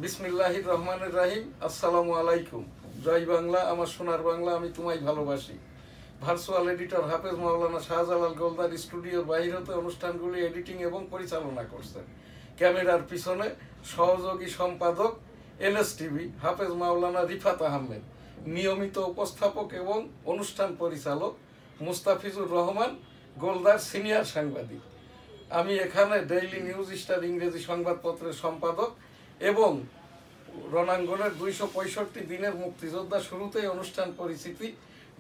বিসমিল্লাহির রহমানির রহিম। আসসালামু আলাইকুম। জয় বাংলা, আমার সোনার বাংলা, আমি তোমায় ভালোবাসি। ভার্চুয়াল এডিটর হাফেজ মাওলানা শাহজালাল গোলদার স্টুডিওর বাইরে হতে অনুষ্ঠানগুলি এডিটিং এবং পরিচালনা করছেন। ক্যামেরার পিছনে সহযোগী সম্পাদক NSTV হাফেজ মাওলানা রিফাত আহমেদ, নিয়মিত উপস্থাপক এবং অনুষ্ঠান পরিচালক মুস্তাফিজুর রহমান গোলদার সিনিয়র সাংবাদিক। আমি এখানে ডেইলি নিউজ স্টার ইংরেজি সংবাদপত্রের সম্পাদক এবং রণাঙ্গনের 265 দিনের মুক্তিযোদ্ধা। শুরুতেই অনুষ্ঠান পরিচিতি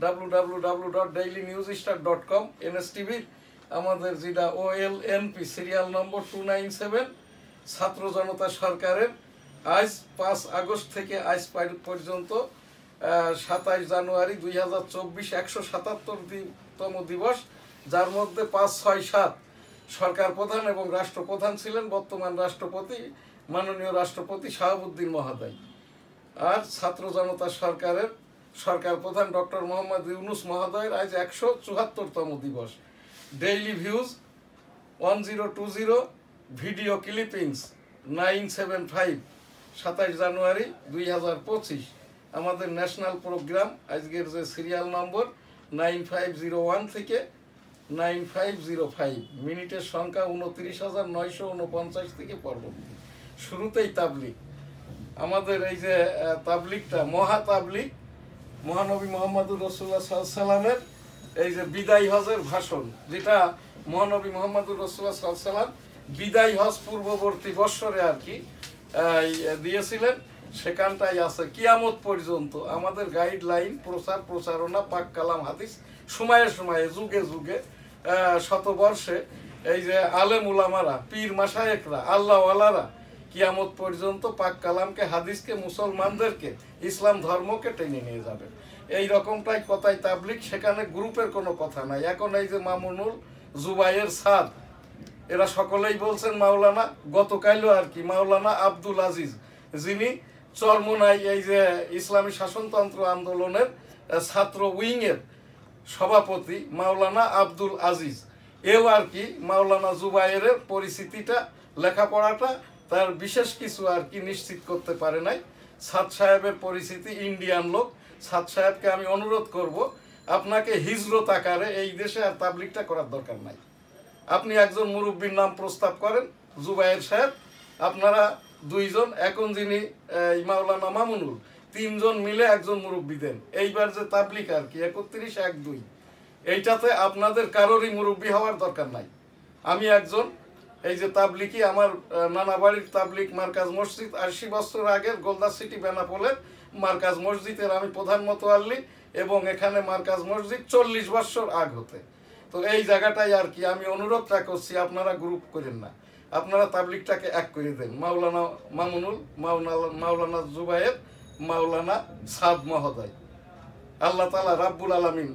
www.dailynewsstar.com। NSTVর আমাদের যেটা OLNP সিরিয়াল নম্বর 297, ছাত্র জনতা সরকারের আজ 5 আগস্ট থেকে আজ পর্যন্ত 27 জানুয়ারি 2024 177তম দিবস, যার মধ্যে 5, 6, 7 সরকার প্রধান এবং রাষ্ট্রপ্রধান ছিলেন বর্তমান রাষ্ট্রপতি মাননীয় রাষ্ট্রপতি শাহাবুদ্দিন মহোদয়। আর ছাত্র জনতা সরকারের সরকার প্রধান ডক্টর মোহাম্মদ ইউনুস মহোদয়ের আজ 174তম দিবস। ডেইলি ভিউজ 1020, ভিডিও ক্লিপিংস 975, 27 জানুয়ারি 2025। আমাদের ন্যাশনাল প্রোগ্রাম আজকের যে সিরিয়াল নম্বর 9501 থেকে 9505, মিনিটের সংখ্যা 29,949 থেকে পরবর্তী। শুরুতেই তাবলিগ। আমাদের এই যে তাবলিগটা মহা তাবলিগ, মহানবী মোহাম্মদুর রাসূলুল্লাহ সাল্লাল্লাহু আলাইহি সাল্লামের এই যে বিদায় হজের ভাষণ, যেটা মহানবী মোহাম্মদুর রাসূলুল্লাহ সাল্লাল্লাহু আলাইহি সাল্লাম বিদায় হজ পূর্ববর্তী বৎসরে আর কি দিয়েছিলেন, সেখানটাই আছে কিয়ামত পর্যন্ত আমাদের গাইডলাইন, প্রচার প্রচারণা, পাক কালাম হাদিস, সময়ে সময়ে যুগে যুগে শতবর্ষে এই যে আলেম উলামারা, পীর মাশায়েখরা, আল্লাহওয়ালারা কিয়ামত পর্যন্ত পাক কালামকে, হাদিসকে, মুসলমানদেরকে, ইসলাম ধর্মকে টেনে নিয়ে যাবেন। এই রকমটাই কথাই তাবলিগ। সেখানে গ্রুপের কোনো কথা নাই। এখন এই যে মামুনুল, জুবাইর, সাদ, এরা সকলেই বলছেন মাওলানা, গতকালও আর কি মাওলানা আব্দুল আজিজ, যিনি চরমোনাই এই যে ইসলামী শাসনতন্ত্র আন্দোলনের ছাত্র উইংয়ের সভাপতি মাওলানা আব্দুল আজিজ, এও আর কি মাওলানা জুবাইরের পরিস্থিতিটা, লেখাপড়াটা তার বিশেষ কিছু আর কি নিশ্চিত করতে পারে নাই। সাদ সাহেবের পরিস্থিতি, ইন্ডিয়ান লোক। সাদ সাহেবকে আমি অনুরোধ করব, আপনাকে হিজরত আকারে এই দেশে আর তাবলিগটা করার দরকার নাই। আপনি একজন মুরব্বীর নাম প্রস্তাব করেন, জুবাইর সাহেব, আপনারা দুইজন, এখন যিনি মাওলানা মামুনুল, 3 জন মিলে একজন মুরব্বী দেন। এইবার যে তাবলিগ আর কি 31/1/2, এইটাতে আপনাদের কারোরই মুরব্বী হওয়ার দরকার নাই। আমি একজন এই যে তাবলিগি, আমার নানা বাড়ির তাবলিগ মার্কাজ মসজিদ 80 বছর আগের গোলদার সিটি বেনাপোলের মার্কাজ মসজিদের আমি প্রধান মোতাল্লি, এবং এখানে মার্কাজ মসজিদ 40 বছর আগ হতে। তো এই জায়গাটাই আর কি আমি অনুরোধটা করছি, আপনারা গ্রুপ করেন না, আপনারা তাবলিগটাকে এক করে দেন। মাওলানা মামুনুল, মাওলানা জুবাইর, মাওলানা সাদ মহোদয়, আল্লাহ তাআলা রাব্বুল আলামিন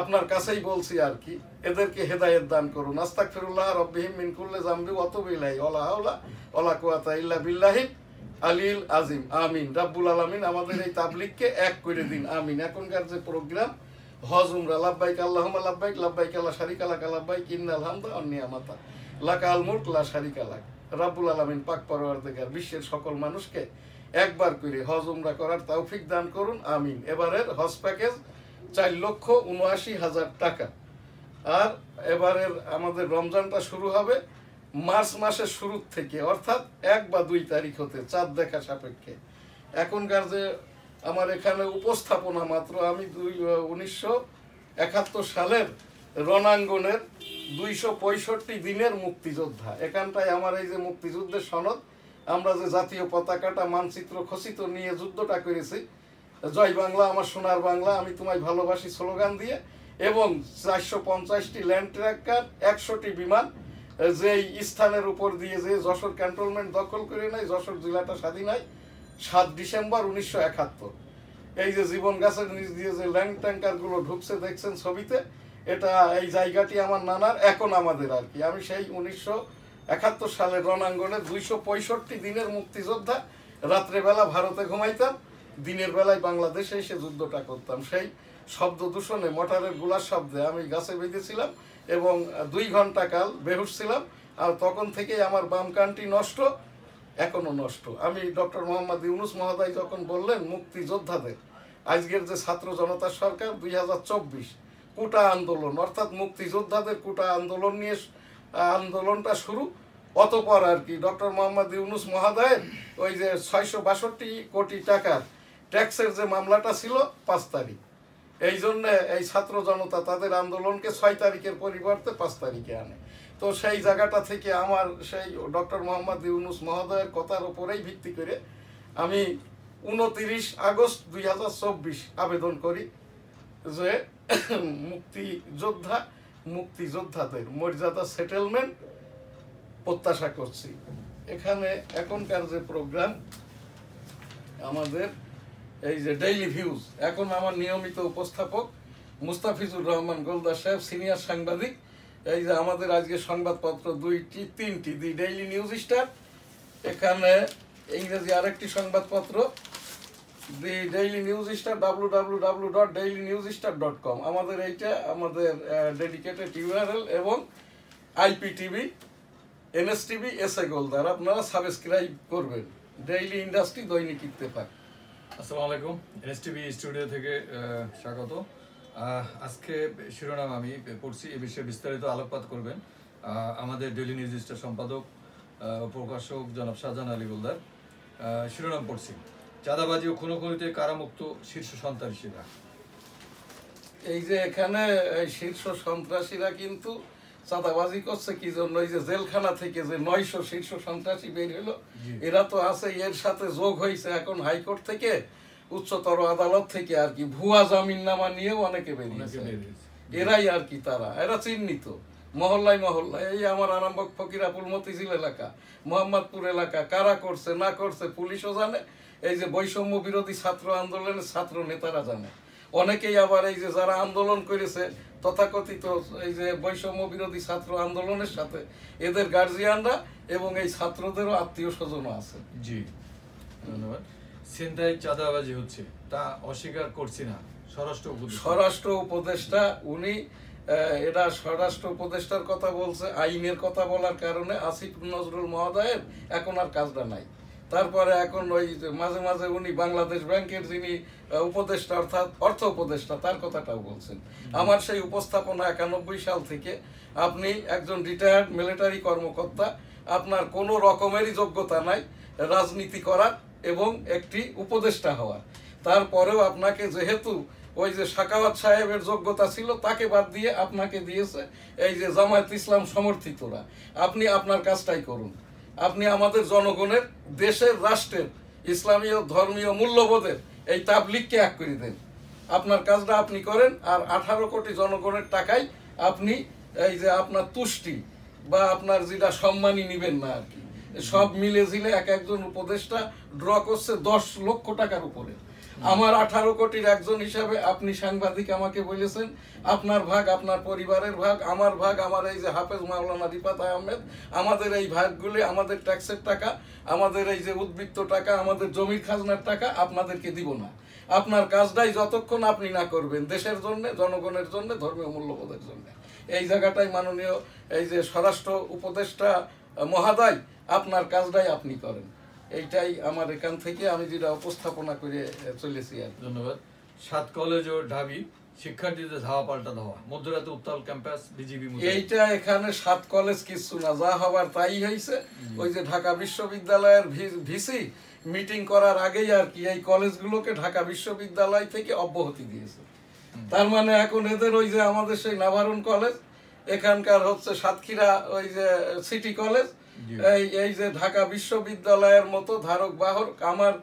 আপনার কাছেই বলছি আর কি, এদেরকে হেদায়েত দান করুন। আস্তাগফিরুল্লাহ রাব্বিহিম মিন কুল্লি যামবি ওয়া আতুবু ইলাইহি ওয়া লা হাওলা ওয়া লা কুওয়াতা ইল্লা বিল্লাহিল আলিয়্যিল আযীম। আমিন। রাব্বুল আলামিন আমাদের এই তাবলিগকে এক করে দিন, আমিন। এখনকার যে প্রোগ্রাম হজ উমরা, লাব্বাইক আল্লাহুম্মা লাব্বাইক, লাব্বাইক লা শারীকা লাকা লাব্বাইক, ইন্নাল হামদা ওয়ান নি'মাতা লাকাল মুলক লা শারীকা লাক। রাব্বুল আলামিন পাক পরওয়ারদিগার বিশ্বের সকল মানুষকে একবার করে হজ উমরা করার তৌফিক দান করুন, আমিন। এবারের হজ প্যাকেজ 4,79,000 টাকা। আর এবারের আমাদের রমজানটা শুরু হবে মার্চ মাসের শুরু থেকে, অর্থাৎ 1 বা 2 তারিখ হতে, চাঁদ দেখা সাপেক্ষে। এখনকার যে আমার এখানে উপস্থাপনা মাত্র, আমি 1971 সালের রণাঙ্গনের 265 দিনের মুক্তিযোদ্ধা। এখানটায় আমার এই যে মুক্তিযুদ্ধের সনদ, আমরা যে জাতীয় পতাকাটা, মানচিত্র খচিত নিয়ে যুদ্ধটা করেছি, জয় বাংলা, আমার সোনার বাংলা, আমি তোমায় ভালোবাসি স্লোগান দিয়ে, এবং 450টি ল্যান্ড ট্র্যাকার, 100টি বিমান, যেই স্থানের উপর দিয়ে যে যশোর ক্যান্টনমেন্ট দখল করে নেয়, যশোর জেলাটা স্বাধীন হয় 7 ডিসেম্বর 1971। এই যে জীবন গাছের নিচ দিয়ে যে ল্যান্ড ট্যাঙ্কারগুলো ঢুকছে দেখছেন ছবিতে, এটা এই জায়গাটি আমার নানার, এখন আমাদের আর কি। আমি সেই 1971 সালের রণাঙ্গনের 265 দিনের মুক্তিযোদ্ধা। রাত্রেবেলা ভারতে ঘুমাইতাম, দিনের বেলায় বাংলাদেশে এসে যুদ্ধটা করতাম। সেই শব্দ দূষণে, মোটরের গুলার শব্দে আমি গাছে বেঁধেছিলাম এবং 2 ঘন্টা কাল বেহুশ ছিলাম। আর তখন থেকেই আমার বাম কানটি নষ্ট, এখনো নষ্ট। আমি ডক্টর মোহাম্মদ ইউনূস মহোদয় যখন বললেন মুক্তিযোদ্ধাদের, আজকের যে ছাত্র জনতার সরকার 2024 কোটা আন্দোলন, অর্থাৎ মুক্তিযোদ্ধাদের কোটা আন্দোলন নিয়ে আন্দোলনটা শুরু, অতপর আর কি ডক্টর মোহাম্মদ ইউনূস মহোদয়ের ওই যে 662 কোটি টাকার ট্যাক্সের যে মামলাটা ছিল 5 তারিখ, এই জন্য এই ছাত্র জনতা তাদের আন্দোলনকে 6 তারিখের পরিবর্তে 5 তারিখে আনে। তো সেই জায়গাটা থেকে আমার সেই ডক্টর মোহাম্মদ ইউনূস মহোদয়ের কথার উপরেই ভিত্তি করে আমি 29 আগস্ট 2024 আবেদন করি যে মুক্তিযোদ্ধাদের মর্যাদা সেটেলমেন্ট প্রত্যাশা করছি। এখানে এখনকার যে প্রোগ্রাম আমাদের এই যে ডেইলি ভিউজ, এখন আমার নিয়মিত উপস্থাপক মুস্তাফিজুর রহমান গোলদার সাহেব, সিনিয়র সাংবাদিক। এই যে আমাদের আজকে সংবাদপত্র 2-3টি, দি ডেইলি নিউজ স্টার, এখানে ইংরেজি আরেকটি সংবাদপত্র দি ডেইলি নিউজ স্টার, www.dailynewsstar.com। আমাদের এইটা আমাদের ডেডিকেটেড ইউআরএল, এবং IPTV, NSTV, এসএ গোলদার আপনারা সাবস্ক্রাইব করবেন। ডেইলি ইন্ডাস্ট্রি, দৈনিক ইত্তেফাক। আসসালামু আলাইকুম, NSTV স্টুডিও থেকে স্বাগত। আজকে শিরোনাম আমি পড়ছি, এ বিষয়ে বিস্তারিত আলোকপাত করবেন আমাদের ডেইলি নিউজ স্টার সম্পাদক প্রকাশক জনাব শাহজাহান আলী গোলদার। শিরোনাম পড়ছি, চাঁদাবাজি ও খুনোখুনিতে কারামুক্ত শীর্ষ সন্ত্রাসীরা। এই যে এখানে শীর্ষ সন্ত্রাসীরা কিন্তু চাঁদাবাজি করছে কি জন্য? এই যে জেলখানা থেকে যে 900 শীর্ষ সন্ত্রাসী বের হলো, এরা তো আছে, এর সাথে যোগ হয়েছে এখন হাইকোর্ট থেকে, উচ্চতর আদালত থেকে আর কি ভুয়া জামিননামা নিয়েও অনেকে বেরিয়েছে। এরাই আর কি, এরা চিহ্নিত মহল্লায় মহল্লায়। এই আমার আরামবাগ ফকিরাপুর মতিঝিল এলাকা, মোহাম্মদপুর এলাকা, কারা করছে না করছে পুলিশও জানে, এই যে বৈষম্য বিরোধী ছাত্র আন্দোলনের ছাত্র নেতারা জানে। অনেকেই আবার এই যে যারা আন্দোলন করেছে তথাকথিত এই যে বৈষম্য বিরোধী ছাত্র আন্দোলনের সাথে এদের গার্জিয়ানরা এবং এই ছাত্রদেরও আত্মীয় স্বজনও আছে। জি, ধন্যবাদ। ছিনতাই চাঁদাবাজি হচ্ছে তা অস্বীকার করছি না স্বরাষ্ট্র উপদেষ্টা, উনি এটা স্বরাষ্ট্র উপদেষ্টার কথা বলছে, আইনের কথা বলার কারণে আসিফ নজরুল মহোদয়ের এখন আর কাজটা নাই। তারপরে এখন ওই মাঝে মাঝে উনি বাংলাদেশ ব্যাংকের যিনি উপদেষ্টা অর্থাৎ অর্থ উপদেষ্টা তার কথাটাও বলছেন। আমার সেই উপস্থাপনা 91 সাল থেকে, আপনি একজন রিটায়ার্ড মিলিটারি কর্মকর্তা, আপনার কোনো রকমেরই যোগ্যতা নাই রাজনীতি করার এবং একটি উপদেষ্টা হওয়ার, তারপরেও আপনাকে যেহেতু ওই যে সাকাওয়াত সাহেবের যোগ্যতা ছিল তাকে বাদ দিয়ে আপনাকে দিয়েছে এই যে জামায়াত ইসলাম সমর্থিতরা, আপনি আপনার কাজটাই করুন। আপনি আমাদের জনগণের, দেশের, রাষ্ট্রের ইসলামীয় ধর্মীয় মূল্যবোধের এই তাবলিগকে এক করে দেন। আপনার কাজটা আপনি করেন, আর 18 কোটি জনগণের টাকায় আপনি এই যে আপনার তুষ্টি বা আপনার যেটা সম্মানই নিবেন না আর কি, সব মিলে ঝিলে একজন উপদেষ্টা ড্র করছে 10 লক্ষ টাকার উপরে। আমার 18 কোটির একজন হিসাবে আপনি সাংবাদিক আমাকে বলেছেন আপনার ভাগ, আপনার পরিবারের ভাগ, আমার ভাগ, আমার এই যে হাফেজ মাওলানা রিফাত আহমেদ, আমাদের এই ভাগগুলি, আমাদের ট্যাক্সের টাকা, আমাদের এই যে উদ্বৃত্ত টাকা, আমাদের জমির খাজনার টাকা আপনাদেরকে দিব না। আপনার কাজটাই যতক্ষণ আপনি না করবেন দেশের জন্য, জনগণের জন্য, ধর্মীয় মূল্যবোধের জন্য, এই জায়গাটাই মাননীয় এই যে স্বরাষ্ট্র উপদেষ্টা মহোদয়, আপনার কাজটাই আপনি করেন। এইটাই আমার এখান থেকে আমি যেটা উপস্থাপনা করে চলেছি আর। ধন্যবাদ। 7 কলেজ ও ঢাবি শিক্ষার্থীদের ধাওয়া পাল্টা ধাওয়া, মধ্যরাতে উত্তাল ক্যাম্পাস, বিজিবি। এইটা এখানে 7 কলেজ কিছু না, যা হবার তাই হয়েছে। ওই যে ঢাকা বিশ্ববিদ্যালয়ের ভিসি মিটিং করার আগেই আর কি এই কলেজগুলোকে ঢাকা বিশ্ববিদ্যালয় থেকে অব্যাহতি দিয়েছে। তার মানে এখন এদের ওই যে আমাদের সেই নাভারুন কলেজ, এখানকার হচ্ছে সাতক্ষীরা ওই যে সিটি কলেজ, এই যে ঢাকা বিশ্ববিদ্যালয়ের মতো ধারক বাহক আমার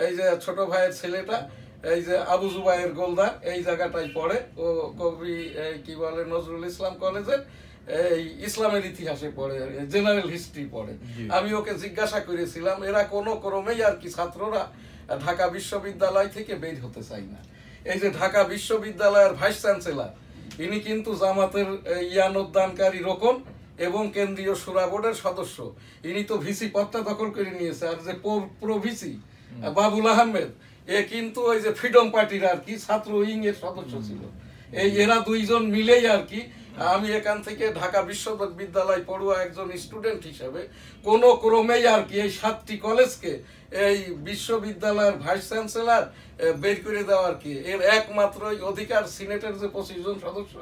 এই যে ছোট ভাইয়ের ছেলেটা এই যে আবু জুবাইর গোলদার এই জায়গাটাই পড়ে, ও কবি কি বলে নজরুল ইসলাম কলেজের এই ইসলামের ইতিহাসে পড়ে, জেনারেল হিস্ট্রি পড়ে। আমি ওকে জিজ্ঞাসা করেছিলাম, এরা কোনো ক্রমেই আর কি ছাত্ররা ঢাকা বিশ্ববিদ্যালয় থেকে বের হতে চায় না। এই যে ঢাকা বিশ্ববিদ্যালয়ের ভাইস চ্যান্সেলর, ইনি কিন্তু জামাতের ইয়ানোদ্দানকারী রোকন এবং কেন্দ্রীয় সুরা বোর্ডের সদস্য। ইনি তো ভিসি পদটা দখল করে নিয়েছে। আর যে প্রো ভিসি বাবুল আহমেদ, এ কিন্তু ওই যে ফ্রিডম পার্টির আর কি ছাত্র উইং এর সদস্য ছিল। এই এরা দুইজন মিলেই আর কি আমি এখান থেকে ঢাকা বিশ্ববিদ্যালয় পড়ুয়া একজন স্টুডেন্ট হিসেবে কোনো ক্রমেই আর কি এই 7টি কলেজকে এই বিশ্ববিদ্যালয়ের ভাইস চ্যান্সেলর বের করে দেওয়ার কি এর একমাত্রই অধিকার সিনেটের যে 25 জন সদস্য,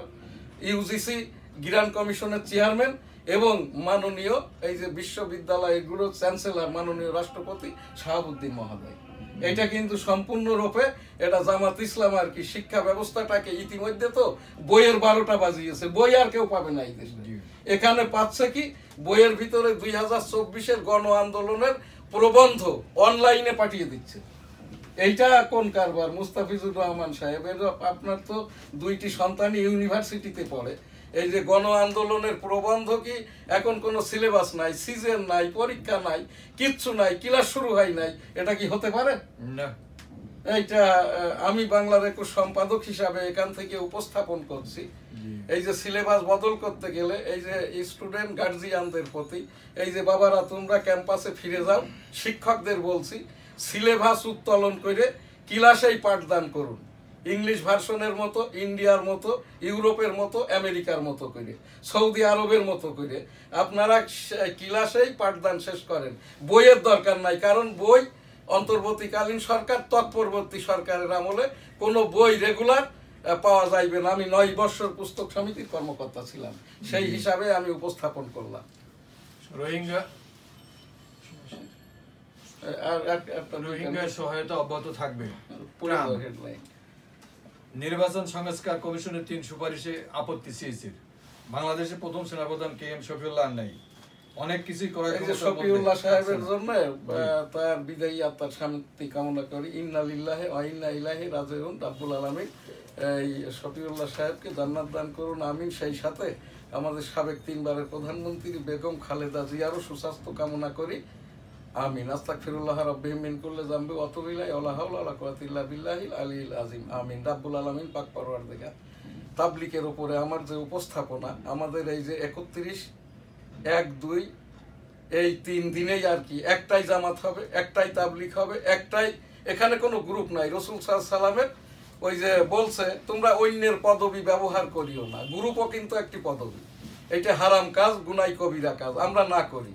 ইউজিসি গ্র্যান্ড কমিশনের চেয়ারম্যান এবং মাননীয় এই যে বিশ্ববিদ্যালয়গুলোর চ্যান্সেলর মাননীয় রাষ্ট্রপতি শাহাবুদ্দিন মহোদয়। এটা কিন্তু সম্পূর্ণরূপে এটা জামাত ইসলাম আর কি শিক্ষা ব্যবস্থাটাকে ইতিমধ্যে তো বইয়ের 12টা বাজিয়েছে, বই আর কেউ পাবে না এই দেশে। এখানে পাচ্ছে কি বইয়ের ভিতরে 2024-এর গণ আন্দোলনের প্রবন্ধ অনলাইনে পাঠিয়ে দিচ্ছে। এইটা কোন কারবার মুস্তাফিজুর রহমান সাহেব? আপনার তো 2টি সন্তানই ইউনিভার্সিটিতে পড়ে। এই যে গণ আন্দোলনের প্রবন্ধ কি এখন কোনো সিলেবাস নাই, সিজন নাই, পরীক্ষা নাই, কিচ্ছু নাই, ক্লাস শুরু হয় নাই, এটা কি হতে পারে? না। এইটা আমি বাংলার একুশ সম্পাদক হিসাবে এখান থেকে উপস্থাপন করছি। এই যে সিলেবাস বদল করতে গেলে এই যে স্টুডেন্ট গার্জিয়ানদের প্রতি এই যে বাবারা তোমরা ক্যাম্পাসে ফিরে যাও, শিক্ষকদের বলছি সিলেবাস উত্তোলন করে ক্লাসেই পাঠদান করুন, ইংলিশ ভার্সনের মতো, ইন্ডিয়ার মতো, ইউরোপের মতো, আমেরিকার মতো করে, সৌদি আরবের মতো করে আপনারা ক্লাসেই পাঠদান শেষ করেন। বইয়ের দরকার নাই, কারণ বই অন্তর্বর্তীকালীন সরকার তৎপরবর্তী সরকারের আমলে কোনো বই রেগুলার পাওয়া যাইবে না। আমি 9 বছর পুস্তক সমিতির কর্মকর্তা ছিলাম, সেই হিসাবে আমি উপস্থাপন করলাম। রোহিঙ্গা সহায়তা অব্যাহত থাকবে। নির্বাচন সংস্কার কমিশনের 3 সুপারিশে আপত্তি সিইসির। বাংলাদেশে প্রথম সেনাপ্রধান KM শফিউল্লাহ নাই, অনেক কিছুই করা হয়েছে। শফিউল্লাহ সাহেবের জন্য তার বিদায়ী আত্মার শান্তি কামনা করি। ইন্না লিল্লাহি ওয়া ইন্না ইলাইহি রাজিউন। রাব্বুল আলামিন এই শফিউল্লাহ সাহেবকে জান্নাত দান করুন, আমিন। সেই সাথে আমাদের সাবেক 3 বারের প্রধানমন্ত্রী বেগম খালেদা জিয়ারও সুস্বাস্থ্য কামনা করি, আমিন। আস্তাগফিরুল্লাহ রাব্বিহি মিন কুল্লি যামবি ওয়া আতুবু ইলাইহি ওয়া লা হাওলা ওয়া লা কুওয়াতা ইল্লা বিল্লাহিল আলিয়্যিল আযীম, আমিন। রাব্বুল আলামিন পাক পরওয়ারদিগার। তাবলীগের উপরে আমার যে উপস্থাপনা, আমাদের এই যে 31, 1, 2 এই 3 দিনেই আর কি একটাই জামাত হবে, একটাই তাবলীগ হবে, একটাই, এখানে কোনো গ্রুপ নাই। রাসূল সাল্লাল্লাহু আলাইহি সাল্লামের ওই যে বলছে তোমরা অন্যের পদবি ব্যবহার করিও না, গ্রুপও কিন্তু একটি পদবি, এটা হারাম কাজ, গুনাহ কবিরা কাজ, আমরা না করি।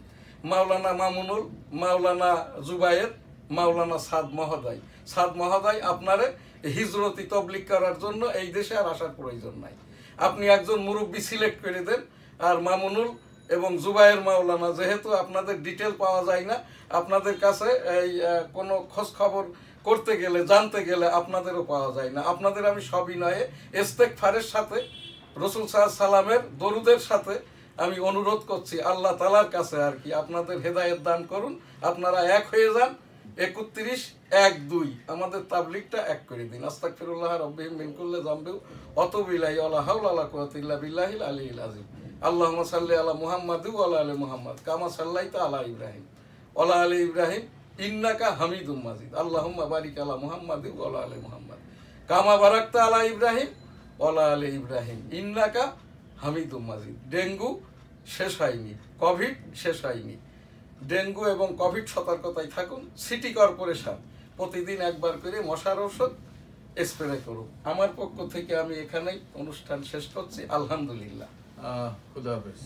মাওলানা মামুনুল, মাওলানা জুবায়ের, মাওলানা সাদ মহোদয় আপনারে হিজরতি তবলিগ করার জন্য এই দেশে আর আসার প্রয়োজন নাই। আপনি একজন মুরব্বী সিলেক্ট করে দেন, আর মামুনুল এবং জুবায়ের মাওলানা যেহেতু আপনাদের ডিটেল পাওয়া যায় না, আপনাদের কাছে এই কোনো খোঁজ খবর করতে গেলে, জানতে গেলে আপনাদেরও পাওয়া যায় না। আপনাদের আমি সবিনয়ে ইস্তেগফারের সাথে রাসূল সাল্লাল্লাহু আলাইহি সাল্লামের দরুদের সাথে আমি অনুরোধ করছি আল্লাহ তাআলার কাছে আর কি আপনাদের হেদায়েত দান করুন, আপনারা এক হয়ে যান। 31, 1, 2 আমাদের তাবলীগটা এক করে দিন। আস্তাগফিরুল্লাহ রাব্বিহি মিন কুল্লি যামবি ওয়া আতুবু ইলাইহি ওয়া লা হাওলা ওয়া লা কুওয়াতা ইল্লা বিল্লাহিল আলিয়্যিল আযীম। আল্লাহুম্মা সাল্লি আলা মুহাম্মাদ ওয়া আলা আলি মুহাম্মাদ কামা সাল্লাইতা আলা ইব্রাহিম ওয়া আলা আলি ইব্রাহিম ইন্নাকা হামিদুম মাজিদ। আল্লাহুম্মা বারিক আলা মুহাম্মাদ ওয়া আলা আলি মুহাম্মাদ কামা বারাকতা আলা ইব্রাহিম ওয়া আলা আলি ইব্রাহিম ইন্নাকা হামিদুম মাজিদ। ডেঙ্গু শেষ হয়নি, কোভিড শেষ হয়নি। ডেঙ্গু এবং কোভিড সতর্কতায় থাকুন। সিটি কর্পোরেশন প্রতিদিন একবার করে মশার ঔষধ স্প্রে করুন। আমার পক্ষ থেকে আমি এখানেই অনুষ্ঠান শেষ করছি। আলহামদুলিল্লাহ। খুদা হাফেজ।